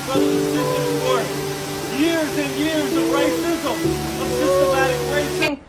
brothers and sisters, for years and years of racism, of systematic racism.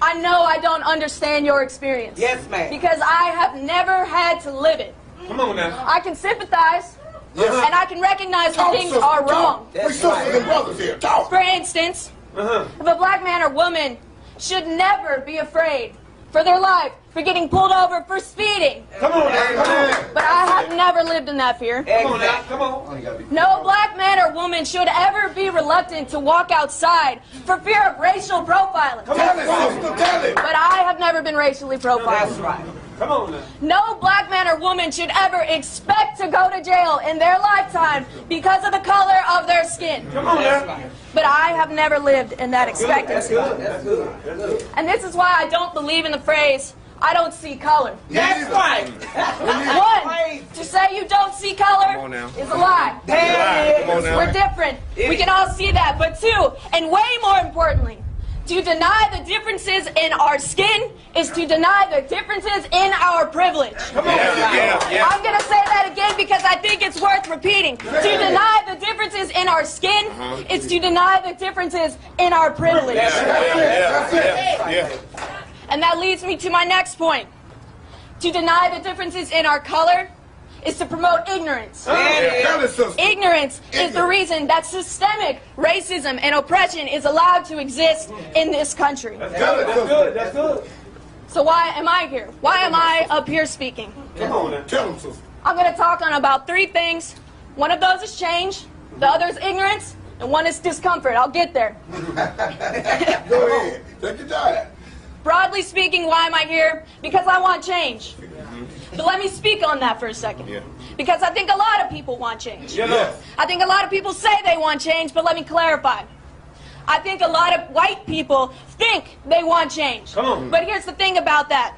I know I don't understand your experience. Yes, ma'am. Because I have never had to live it. Come on now. I can sympathize, and I can recognize when things are wrong. We sisters and brothers here. Talk. For instance, if a black man or woman should never be afraid for their life for getting pulled over for speeding. Come on now. Come on. But I have never lived in that fear. Come on now. Come on. No black man or woman should ever be reluctant to walk outside for fear of racial profiling. Tell it, sister. Tell it. But I have never been racially profiled. That's right. Come on now. No black man or woman should ever expect to go to jail in their lifetime because of the color of their skin. Come on now. But I have never lived in that expectancy. That's good. And this is why I don't believe in the phrase, I don't see color. That's right. One, to say you don't see color is a lie. We're different. We can all see that. But two, and way more importantly, to deny the differences in our skin is to deny the differences in our privilege. Come on. I'm going to say that again because I think it's worth repeating. To deny the differences in our skin is to deny the differences in our privilege. And that leads me to my next point. To deny the differences in our color is to promote ignorance. Tell it, sister. Ignorance is the reason that systemic racism and oppression is allowed to exist in this country. Tell it, That's sister. good. That's good. So why am I here? Why am I up here speaking? Come on now. Tell them, sister. I'm going to talk on about three things. One of those is change, the other is ignorance, and one is discomfort. I'll get there. Go ahead. Take your time. Broadly speaking, why am I here? Because I want change. But let me speak on that for a second. Because I think a lot of people want change. Yes. I think a lot of people say they want change, but let me clarify. I think a lot of white people think they want change. Come on. But here's the thing about that.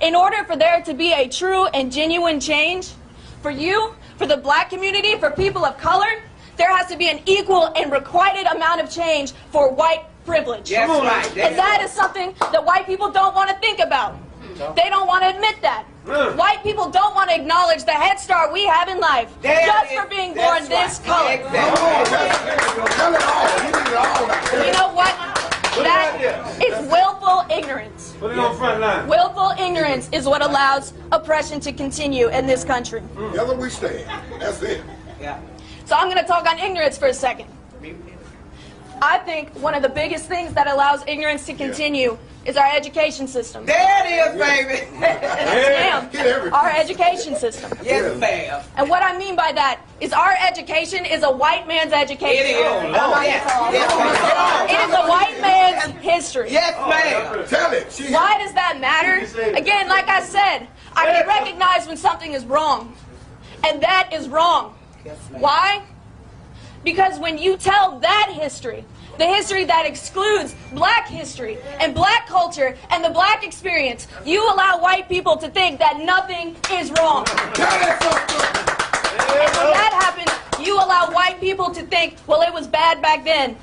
In order for there to be a true and genuine change, for you, for the black community, for people of color, there has to be an equal and requited amount of change for white privilege. That's right. And that is something that white people don't want to think about. They don't want to admit that. White people don't want to acknowledge the head start we have in life just for being born this color. Tell it all. You need it all. You know what? That is willful ignorance. Put it on front line. Willful ignorance is what allows oppression to continue in this country. Together we stand. That's it. Yeah. So I'm going to talk on ignorance for a second. I think one of the biggest things that allows ignorance to continue is our education system. There it is, baby. Ma'am, Get everything. our education system. Yes, ma'am. And what I mean by that is our education is a white man's education. It is. Oh, yes. It is a white man's history. Yes, ma'am. Tell it. She Why does that matter? Again, like I said, I can recognize when something is wrong. And that is wrong. Why? Because when you tell that history, the history that excludes black history and black culture and the black experience, you allow white people to think that nothing is wrong. Tell it, sister. And when that happens, you allow white people to think, well, it was bad back then,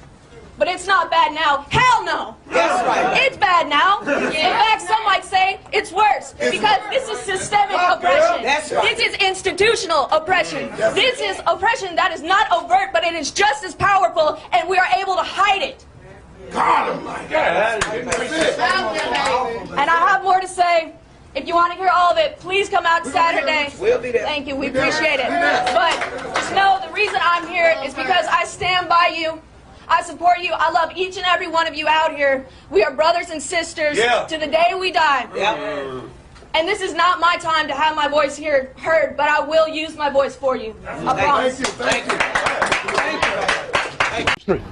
but it's not bad now. Hell no. That's right. It's bad now. In fact, some might say it's worse because this is systemic oppression. That's right. This is institutional oppression. This is oppression that is not overt, but it is just as powerful, and we are able to hide it. God Almighty. That's it. And I have more to say. If you want to hear all of it, please come out Saturday. We'll be there. Thank you. We appreciate it. But just know the reason I'm here is because I stand by you. I support you. I love each and every one of you out here. We are brothers and sisters to the day we die. Yep. And this is not my time to have my voice heard, but I will use my voice for you. I promise. Thank you. Thank you.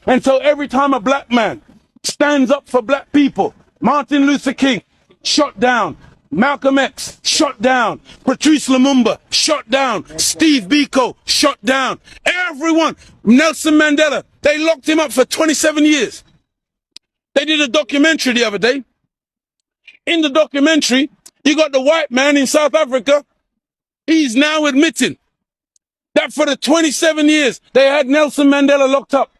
And so every time a black man stands up for black people, Martin Luther King, shot down. Malcolm X, shot down. Patrice Lumumba, shot down. Steve Biko, shot down. Everyone. Nelson Mandela, they locked him up for 27 years. They did a documentary the other day. In the documentary, you got the white man in South Africa. He's now admitting that for the 27 years they had Nelson Mandela locked up,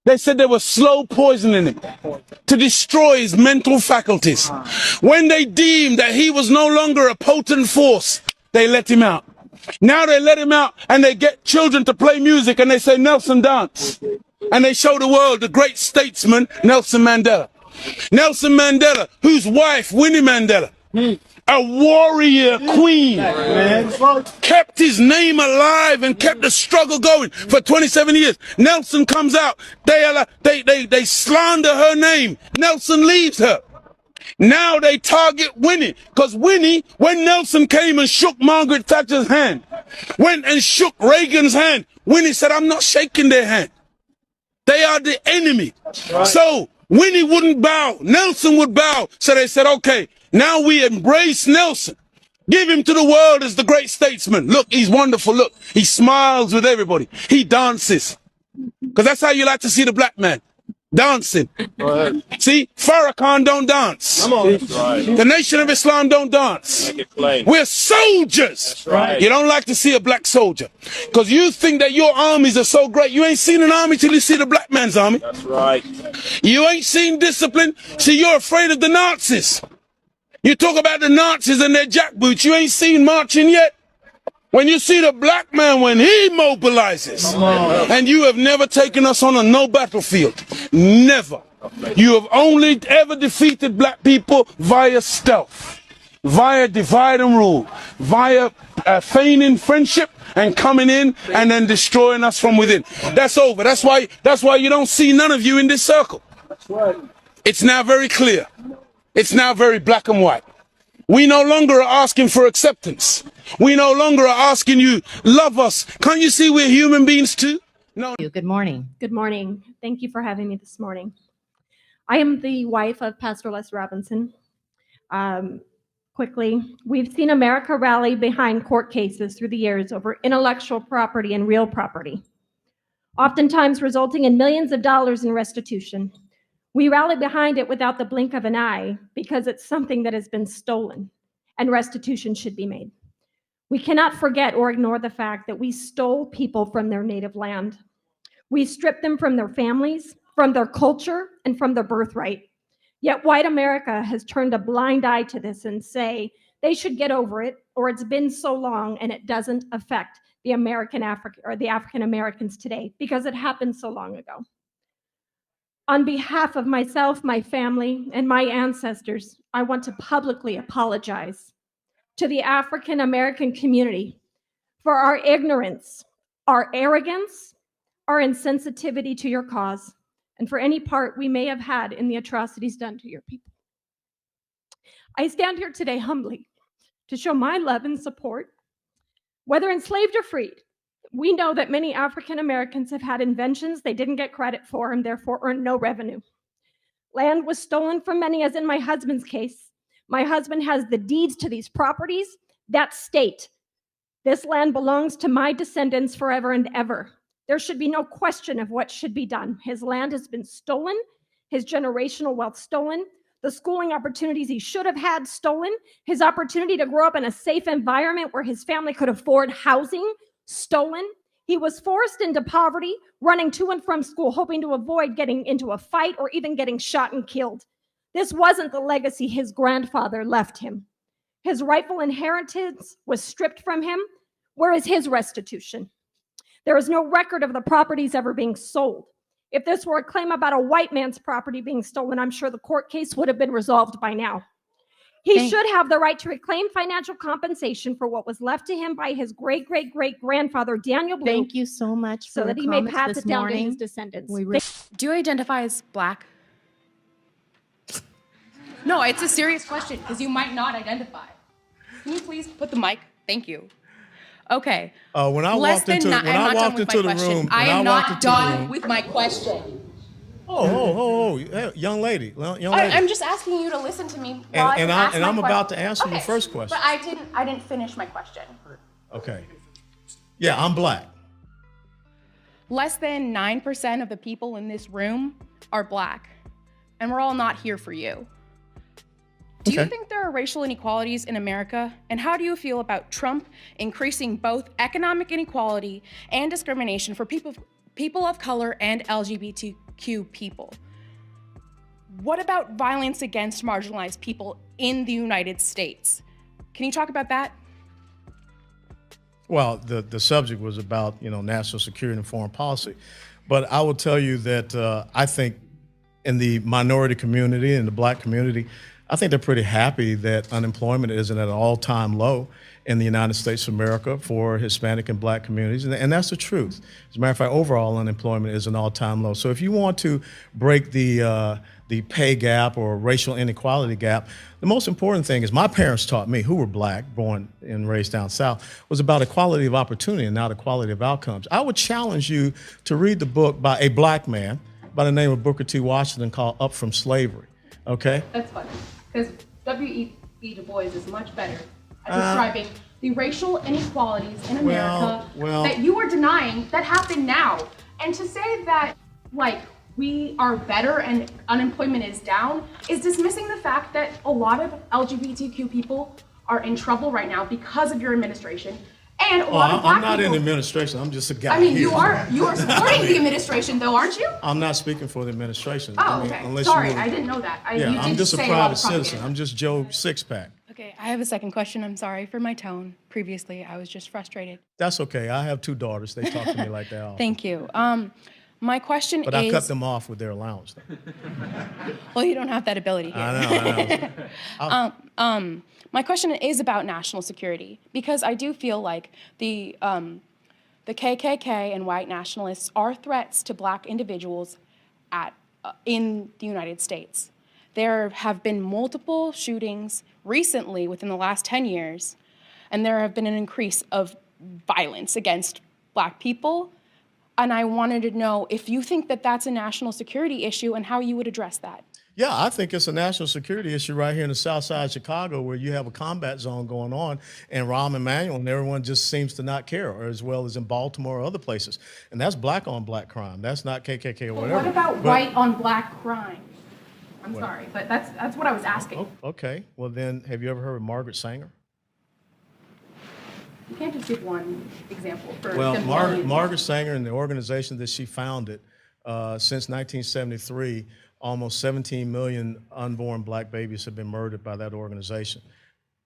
they said they were slow poisoning him to destroy his mental faculties. When they deemed that he was no longer a potent force, they let him out. Now they let him out and they get children to play music and they say, Nelson dance. And they show the world the great statesman, Nelson Mandela. Nelson Mandela, whose wife, Winnie Mandela, a warrior queen, kept his name alive and kept the struggle going for 27 years. Nelson comes out, they slander her name. Nelson leaves her. Now they target Winnie, because Winnie, when Nelson came and shook Margaret Thatcher's hand, went and shook Reagan's hand, Winnie said, I'm not shaking their hand. They are the enemy. So Winnie wouldn't bow, Nelson would bow. So they said, okay, now we embrace Nelson. Give him to the world as the great statesman. Look, he's wonderful. Look, he smiles with everybody. He dances. Because that's how you like to see the black man. Dancing. See, Farrakhan don't dance. Come on. Right. The Nation of Islam don't dance. Make it plain. We're soldiers. Right. You don't like to see a black soldier because you think that your armies are so great. You ain't seen an army till you see the black man's army. That's right. You ain't seen discipline. See, you're afraid of the Nazis. You talk about the Nazis and their jackboots. You ain't seen marching yet. When you see the black man, when he mobilizes, and you have never taken us on a no battlefield, never. You have only ever defeated black people via stealth, via divide and rule, via feigning friendship and coming in and then destroying us from within. That's over. That's why you don't see none of you in this circle. It's now very clear. It's now very black and white. We no longer are asking for acceptance. We no longer are asking you, love us. Can't you see we're human beings too? No. Good morning. Good morning. Thank you for having me this morning. I am the wife of Pastor Les Robinson. Quickly, we've seen America rally behind court cases through the years over intellectual property and real property, oftentimes resulting in millions of dollars in restitution. We rally behind it without the blink of an eye because it's something that has been stolen and restitution should be made. We cannot forget or ignore the fact that we stole people from their native land. We stripped them from their families, from their culture, and from their birthright. Yet white America has turned a blind eye to this and say they should get over it, or it's been so long and it doesn't affect the African Americans today because it happened so long ago. On behalf of myself, my family, and my ancestors, I want to publicly apologize to the African American community for our ignorance, our arrogance, our insensitivity to your cause, and for any part we may have had in the atrocities done to your people. I stand here today humbly to show my love and support, whether enslaved or freed. We know that many African Americans have had inventions they didn't get credit for and therefore earned no revenue. Land was stolen from many, as in my husband's case. My husband has the deeds to these properties that state this land belongs to my descendants forever and ever. There should be no question of what should be done. His land has been stolen, his generational wealth stolen, the schooling opportunities he should have had stolen, his opportunity to grow up in a safe environment where his family could afford housing stolen. He was forced into poverty, running to and from school, hoping to avoid getting into a fight or even getting shot and killed. This wasn't the legacy his grandfather left him. His rightful inheritance was stripped from him. Where is his restitution? There is no record of the properties ever being sold. If this were a claim about a white man's property being stolen, I'm sure the court case would have been resolved by now. He should have the right to reclaim financial compensation for what was left to him by his great-great-great-grandfather, Daniel Blue. Thank you so much for so that the he may comments pass this it down morning. to his descendants. Do you identify as black? No, it's a serious question because you might not identify. Can you please put the mic? Thank you. Okay. When I walked into the room, I am not done with my question. Hey, young lady. I'm just asking you to listen to me while I'm about to answer your first question. But I didn't finish my question. Okay. Yeah, I'm black. Less than 9% of the people in this room are black, and we're all not here for you. Do you think there are racial inequalities in America? And how do you feel about Trump increasing both economic inequality and discrimination for people of color and LGBTQ people? What about violence against marginalized people in the United States? Can you talk about that? Well, the subject was about, national security and foreign policy. But I will tell you that I think in the minority community and the black community, I think they're pretty happy that unemployment isn't at an all-time low in the United States of America for Hispanic and black communities, and that's the truth. As a matter of fact, overall unemployment is an all-time low. So if you want to break the pay gap or racial inequality gap, the most important thing is my parents taught me, who were black, born and raised down south, was about equality of opportunity and not equality of outcomes. I would challenge you to read the book by a black man by the name of Booker T. Washington called Up From Slavery, okay? That's funny, because W.E.B. Du Bois is much better at describing the racial inequalities in America that you are denying that happen now. And to say that, like, we are better and unemployment is down is dismissing the fact that a lot of LGBTQ people are in trouble right now because of your administration. And a lot of black I'm not people, in the administration. I'm just a guy. I mean, here. you are supporting the administration, though, aren't you? I'm not speaking for the administration. Oh, okay. Sorry, I didn't know that. You I'm did just a say private lot of citizen. propaganda. I'm just Joe Sixpack. Okay, I have a second question. I'm sorry for my tone. Previously, I was just frustrated. That's okay. I have 2 daughters. They talk to me like that often. Thank you. My question But I cut them off with their allowance. Though. Well, you don't have that ability here. I know. My question is about national security, because I do feel like the KKK and white nationalists are threats to black individuals in the United States. There have been multiple shootings recently within the last 10 years, and there have been an increase of violence against black people. And I wanted to know if you think that that's a national security issue and how you would address that. Yeah, I think it's a national security issue right here in the south side of Chicago where you have a combat zone going on and Rahm Emanuel and everyone just seems to not care, or as well as in Baltimore or other places. And that's black on black crime. That's not KKK or whatever. What about white on black crime? I'm sorry, but that's what I was asking. Oh, okay. Well, then, have you ever heard of Margaret Sanger? You can't just give one example for Well, simple Margaret Sanger and the organization that she founded since 1973, almost 17 million unborn black babies have been murdered by that organization.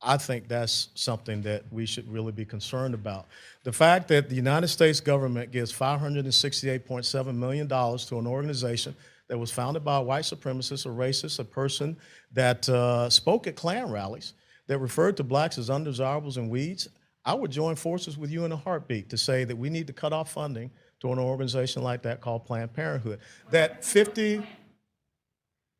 I think that's something that we should really be concerned about. The fact that the United States government gives $568.7 million to an organization that was founded by a white supremacist, a racist, a person that spoke at Klan rallies, that referred to blacks as undesirables and weeds, I would join forces with you in a heartbeat to say that we need to cut off funding to an organization like that called Planned Parenthood. That 50,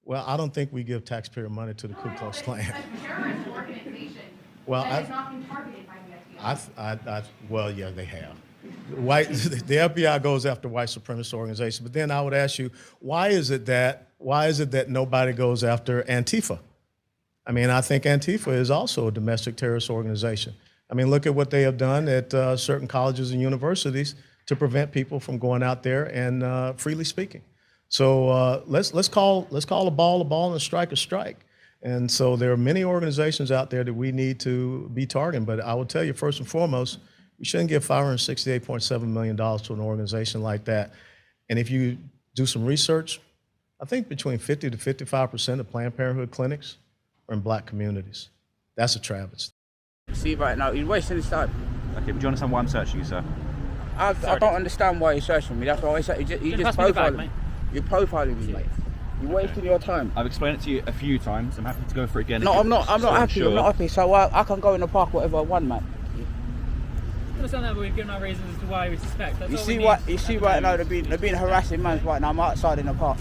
well, I don't think we give taxpayer money to the Ku Klux Klan. It's a terrorist organization Well, that has not been targeted by the FBI. Well, yeah, they have. The FBI goes after white supremacist organizations, but then I would ask you, why is it that nobody goes after Antifa? I mean, I think Antifa is also a domestic terrorist organization. I mean, look at what they have done at certain colleges and universities to prevent people from going out there and freely speaking. So let's call a ball and a strike. And so there are many organizations out there that we need to be targeting. But I will tell you, first and foremost, we shouldn't give $568.7 million to an organization like that. And if you do some research, I think between 50 to 55% of Planned Parenthood clinics are in black communities. That's a travesty. See right now, you're wasting his time. Okay, but do you understand why I'm searching you, sir? I don't understand why you're searching me. That's why I said you just profiling me. You're profiling me, mate. You're wasting your time. I've explained it to you a few times. I'm happy to go for it again. No, I'm not happy. Sure. I'm not happy. So I can go in the park whatever I want, man. I understand that, but we've given our reasons as to why we suspect. That's You see right now they've been harassing man right now. I'm outside in the park.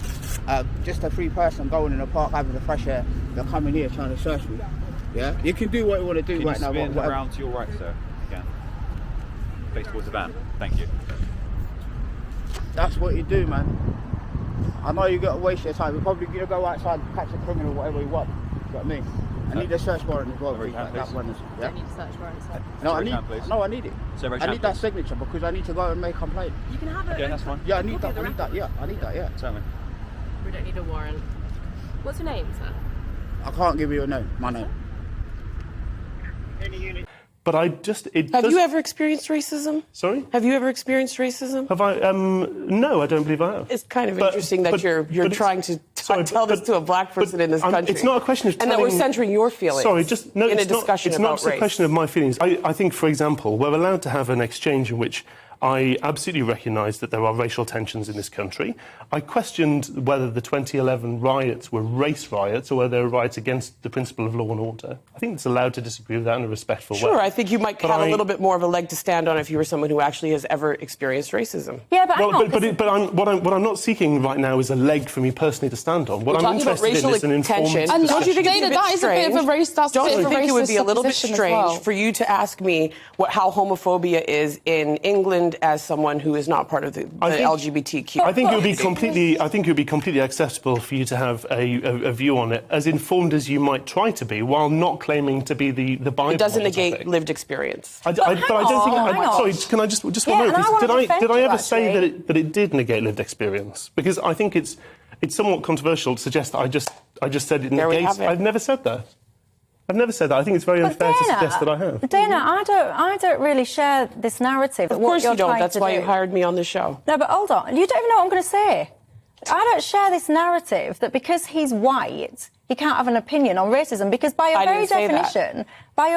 Just a free person going in the park having the fresh air. They're coming here trying to search me. Yeah, you can do what you want to do right now. Can you spin around to your right, sir? Again. Face towards the van. Thank you. That's what you do, man. I know you got to waste your time. You're probably going to go outside and catch a criminal, whatever you want. You know what I mean? I need a search warrant as well. That one is, yeah? I need a search warrant, sir. No, I need it. I need that signature because I need to go and make a complaint. You can have it. Okay, that's fine. Yeah, I need that. Yeah, I need that. Yeah. Certainly. We don't need a warrant. What's your name, sir? I can't give you a name. My name. But Have you ever experienced racism? Sorry? Have you ever experienced racism? Have I? No, I don't believe I have. It's kind of interesting that you're trying to can't tell this to a black person in this country. It's not a question of and that we're centering your feelings. Sorry, just no. In a It's not. discussion It's about not just race. a question of my feelings. I think, for example, we're allowed to have an exchange in which I absolutely recognise that there are racial tensions in this country. I questioned whether the 2011 riots were race riots or whether they were riots against the principle of law and order. I think it's allowed to disagree with that in a respectful way. Sure, I think you might have a little bit more of a leg to stand on if you were someone who actually has ever experienced racism. Yeah, but what I'm not seeking right now is a leg for me personally to stand on. What We're I'm talking about interested in is an informed tension. discussion. Don't you think Dana, that is a bit of a race. That's a bit of a Don't you think it would be a little bit racist supposition as strange well? for you to ask me how homophobia is in England as someone who is not part of the LGBTQ? I think it would be completely acceptable for you to have a view on it, as informed as you might try to be, while not claiming to be the Bible. It doesn't negate lived experience. But I don't think. Sorry, can I just one moment? Did I ever say that it did negate lived experience? Because I think it's somewhat controversial to suggest that I just said it negates. I've never said that. I've never said that. I think it's very unfair to suggest that I have. Dana, I don't really share this narrative. Of course you don't. That's why you hired me on the show. No, but hold on. You don't even know what I'm going to say. I don't share this narrative that because he's white, he can't have an opinion on racism, because by your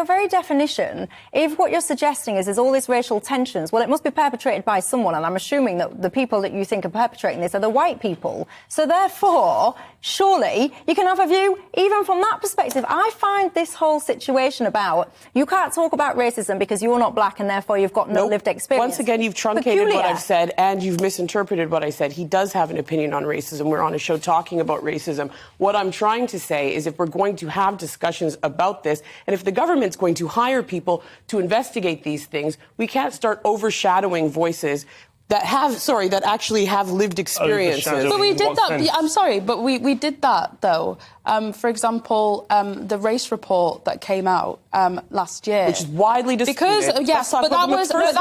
very definition, if what you're suggesting is there's all these racial tensions, well, it must be perpetrated by someone, and I'm assuming that the people that you think are perpetrating this are the white people. So therefore, surely you can have a view even from that perspective. I find this whole situation about you can't talk about racism because you're not black and therefore you've got no lived experience. Once again, you've truncated what I've said and you've misinterpreted what I said. He does have an opinion on racism. We're on a show talking about racism. What I'm trying to say is if we're going to have discussions about this, and if the government's going to hire people to investigate these things, we can't start overshadowing voices that actually have lived experiences. But we did that. I'm sorry, but we did that though. For example, the race report that came out last year, which is widely disputed. Because yes, but that was written.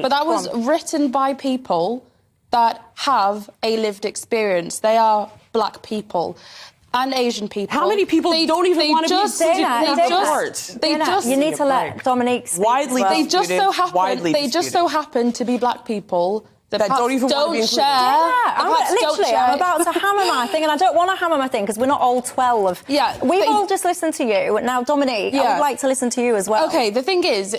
But that was written by people that have a lived experience. They are black people. And Asian people. How many people don't even want to be Dana, you need to let Dominique speak. They just so happen to be black people that don't even want to be included. I'm about to hammer my thing, and I don't want to hammer my thing because we're not all 12. Yeah, we've all just listened to you. Now, Dominique, I would like to listen to you as well. Okay, the thing is,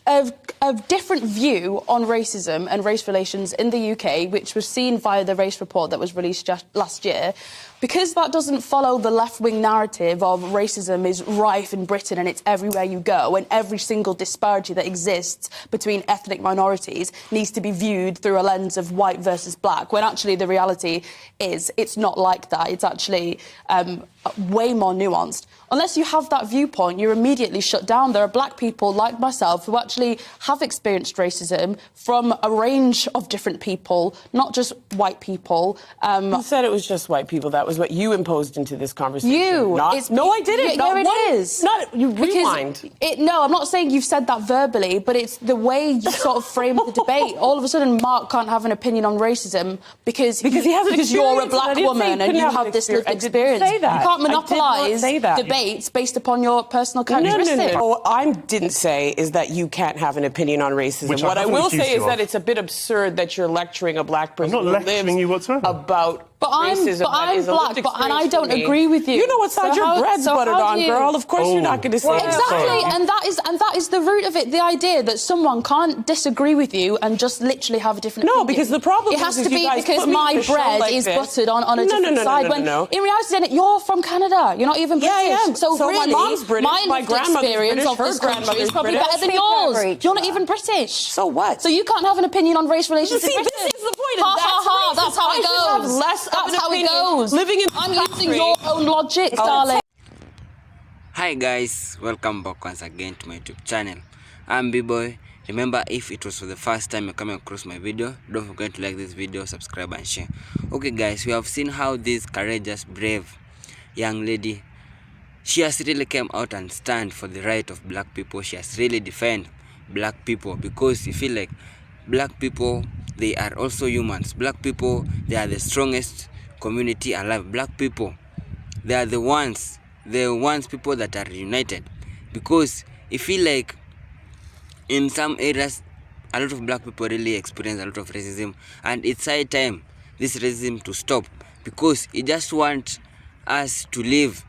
a different view on racism and race relations in the UK, which was seen via the race report that was released just last year, because that doesn't follow the left-wing narrative of racism is rife in Britain and it's everywhere you go, and every single disparity that exists between ethnic minorities needs to be viewed through a lens of white versus black, when actually the reality is it's not like that. It's actually way more nuanced. Unless you have that viewpoint, you're immediately shut down. There are black people like myself who actually have experienced racism from a range of different people, not just white people. You said it was just white people. That was what you imposed into this conversation. No, I didn't. It is. You rewind. No, I'm not saying you've said that verbally, but it's the way you sort of frame the debate. All of a sudden, Mark can't have an opinion on racism because you're a black woman and you have this lived experience. You can't monopolise debates based upon your personal characteristics. No. What I didn't say is that you can't have an opinion on racism. What I will say is that it's a bit absurd that you're lecturing a black person I'm not lecturing you whatsoever. About But I'm black, and I don't agree with you. You know what side your bread's buttered on, girl. Of course you're not going to say that. Exactly, and that is the root of it. The idea that someone can't disagree with you and just literally have a different opinion. because the problem it has to be because my bread is buttered on a different side. When in reality, then you're from Canada. You're not even British. I am. So really, my mom's British. My grandmother's experience British. of this country is probably better than yours. You're not even British. So what? So you can't have an opinion on race relations in Britain. This is the point. That's how it goes. That's how it goes. Living in I'm using your own logic, darling. Hi guys, welcome back once again to my YouTube channel. I'm B-Boy. Remember, if it was for the first time you're coming across my video, don't forget to like this video, subscribe and share. Okay guys, we have seen how this courageous, brave young lady, she has really come out and stand for the right of black people. She has really defended black people, because you feel like black people, they are also humans. Black people, they are the strongest community alive. Black people, they are the ones people that are united, because you feel like in some areas a lot of black people really experience a lot of racism, and it's high time this racism to stop, because he just wants us to live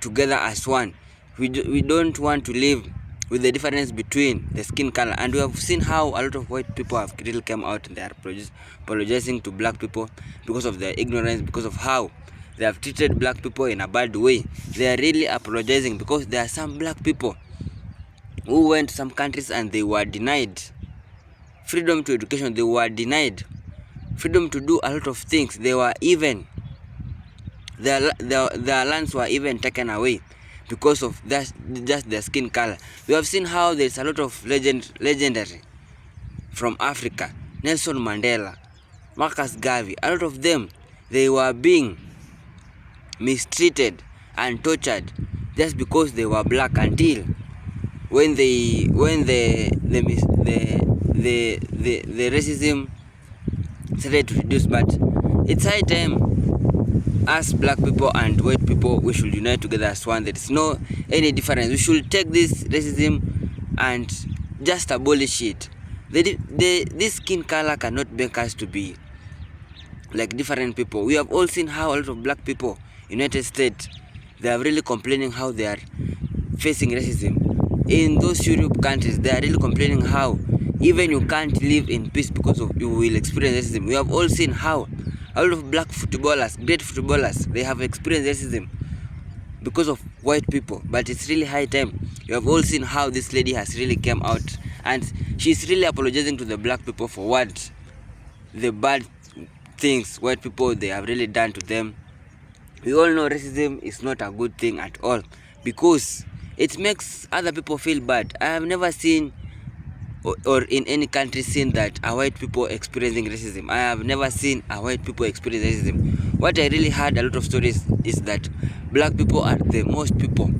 together as one. We don't want to live with the difference between the skin color. And we have seen how a lot of white people have really come out and they are apologizing to black people because of their ignorance, because of how they have treated black people in a bad way. They are really apologizing because there are some black people who went to some countries and they were denied freedom to education. They were denied freedom to do a lot of things. They were even, their lands were even taken away because of that, just their skin color. We have seen how there's a lot of legendary from Africa. Nelson Mandela, Marcus Garvey, a lot of them, they were being mistreated and tortured just because they were black, until when the racism started to reduce. But it's high time us black people and white people, we should unite together as one. There is no any difference. We should take this racism and just abolish it. This skin color cannot make us to be like different people. We have all seen how a lot of black people in United States, they are really complaining how they are facing racism. In those Europe countries, they are really complaining how even you can't live in peace because of you will experience racism. We have all seen how a lot of black footballers, great footballers, they have experienced racism because of white people. But it's really high time. You have all seen how this lady has really come out and she's really apologizing to the black people for what the bad things white people they have really done to them. We all know racism is not a good thing at all because it makes other people feel bad. I have never seen or in any country seen that a white people experiencing racism. I have never seen a white people experience racism. What I really heard a lot of stories is that black people are the most people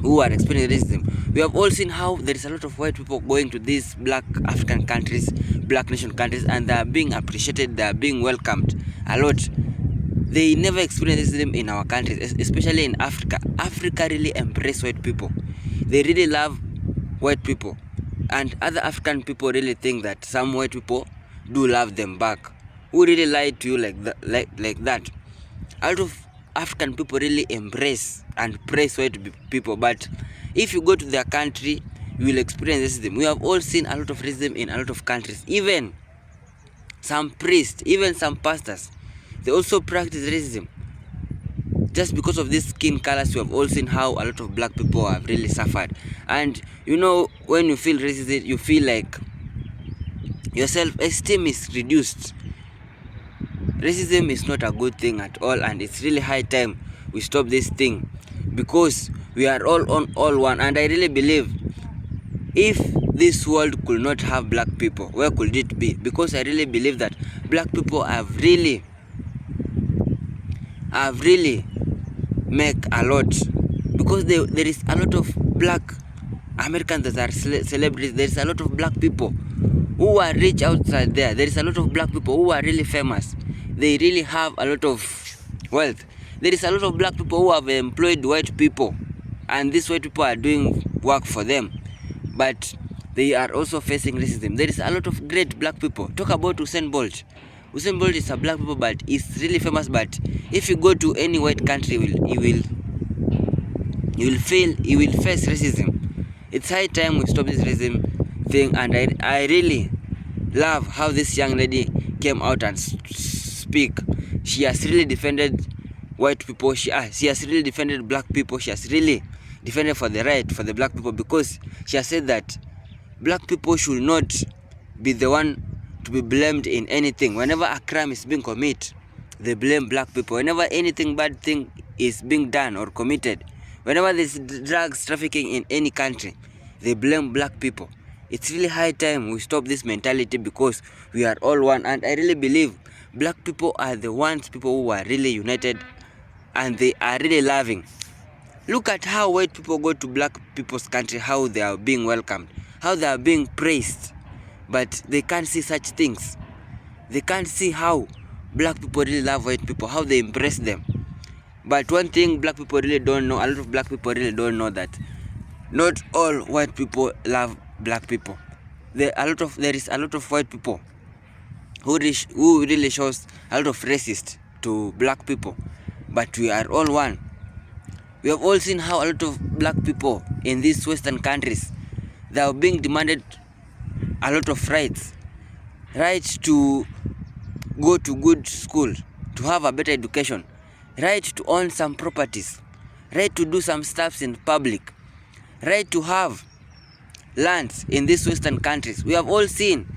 who are experiencing racism. We have all seen how there is a lot of white people going to these black African countries, black nation countries, and they are being appreciated, they are being welcomed a lot. They never experience racism in our countries, especially in Africa. Africa really embrace white people. They really love white people. And other African people really think that some white people do love them back. Who really lied to you like that? A lot of African people really embrace and praise white people. But if you go to their country, you will experience racism. We have all seen a lot of racism in a lot of countries. Even some priests, even some pastors, they also practice racism. Just because of this skin colors, we have all seen how a lot of black people have really suffered. And you know, when you feel racist, you feel like your self-esteem is reduced. Racism is not a good thing at all, and it's really high time we stop this thing because we are all one. And I really believe if this world could not have black people, where could it be? Because I really believe that black people have really make a lot, because there is a lot of black Americans that are celebrities. There is a lot of black people who are rich outside there. There is a lot of black people who are really famous. They really have a lot of wealth. There is a lot of black people who have employed white people, and these white people are doing work for them, but they are also facing racism. There is a lot of great black people. Talk about Usain Bolt. Usain Bolt is a black people, but he's really famous. But if you go to any white country, he will face racism. It's high time we stop this racism thing. And I really love how this young lady came out and speak. She has really defended white people. She has really defended black people. She has really defended for the right for the black people, because she has said that black people should not be the one to be blamed in anything. Whenever a crime is being committed, they blame black people. Whenever anything bad thing is being done or committed, whenever there's drugs trafficking in any country, they blame black people. It's really high time we stop this mentality, because we are all one. And I really believe black people are the ones people who are really united, and they are really loving. Look at how white people go to black people's country, how they are being welcomed, how they are being praised. But they can't see such things. They can't see how black people really love white people, how they embrace them. But one thing black people really don't know, a lot of black people really don't know, that not all white people love black people. There is a lot of white people who really shows a lot of racist to black people, but we are all one. We have all seen how a lot of black people in these Western countries, they are being demanded a lot of rights. Right to go to good school, to have a better education, right to own some properties, right to do some stuffs in public, right to have lands in these Western countries. We have all seen,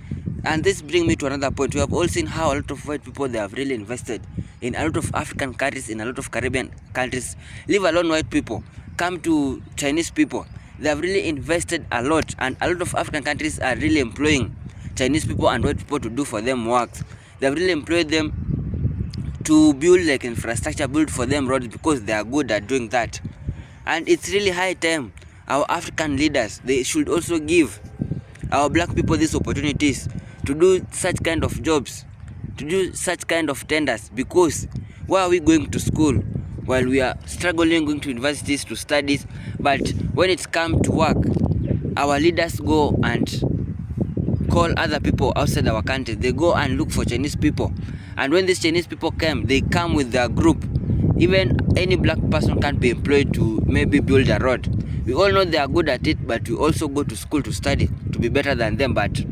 and this brings me to another point, we have all seen how a lot of white people, they have really invested in a lot of African countries, in a lot of Caribbean countries. Leave alone white people, come to Chinese people. They have really invested a lot, and a lot of African countries are really employing Chinese people and white people to do for them works. They have really employed them to build like infrastructure, build for them roads, because they are good at doing that. And it's really high time our African leaders, they should also give our black people these opportunities to do such kind of jobs, to do such kind of tenders, because why are we going to school while we are struggling, going to universities to study, but when it's come to work, our leaders go and call other people outside our country. They go and look for Chinese people, and when these Chinese people come, they come with their group. Even any black person can't be employed to maybe build a road. We all know they are good at it, but we also go to school to study to be better than them. But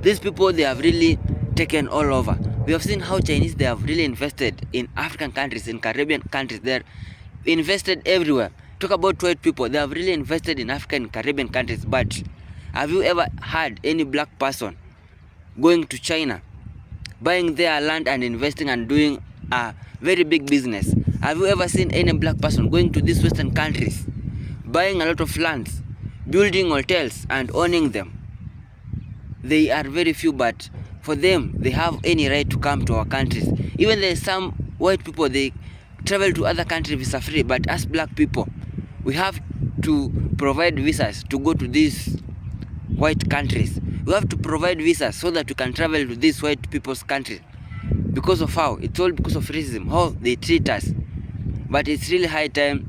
these people, they have really taken all over. We have seen how Chinese, they have really invested in African countries, in Caribbean countries. They're invested everywhere. Talk about white people, they have really invested in African and Caribbean countries. But have you ever had any black person going to China, buying their land and investing and doing a very big business? Have you ever seen any black person going to these Western countries, buying a lot of lands, building hotels and owning them? They are very few, but for them, they have any right to come to our countries. Even there are some white people, they travel to other countries visa free, but as black people, we have to provide visas to go to these white countries. We have to provide visas so that we can travel to these white people's countries. Because of how? It's all because of racism, how they treat us. But it's really high time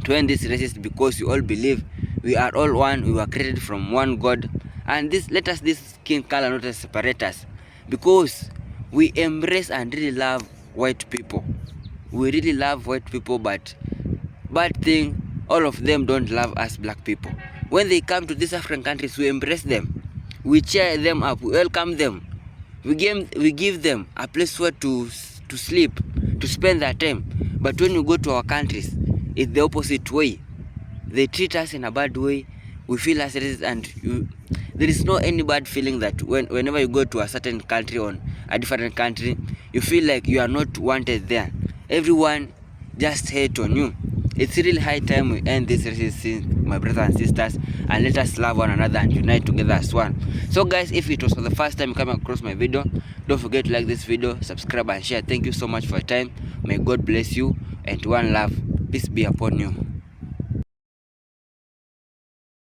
to end this racism, because we all believe we are all one, we were created from one God. And let us this skin color not separate us, because we embrace and really love white people. We really love white people, but bad thing, all of them don't love us black people. When they come to these African countries, we embrace them, we cheer them up, we welcome them, we give them a place where to sleep, to spend their time. But when you go to our countries, it's the opposite way. They treat us in a bad way. We feel as it is, and there is no any bad feeling that whenever you go to a certain country or a different country, you feel like you are not wanted there. Everyone just hate on you. It's really high time we end this racism, my brothers and sisters, and let us love one another and unite together as one. So guys, if it was for the first time coming across my video, don't forget to like this video, subscribe and share. Thank you so much for your time. May God bless you, and one love. Peace be upon you.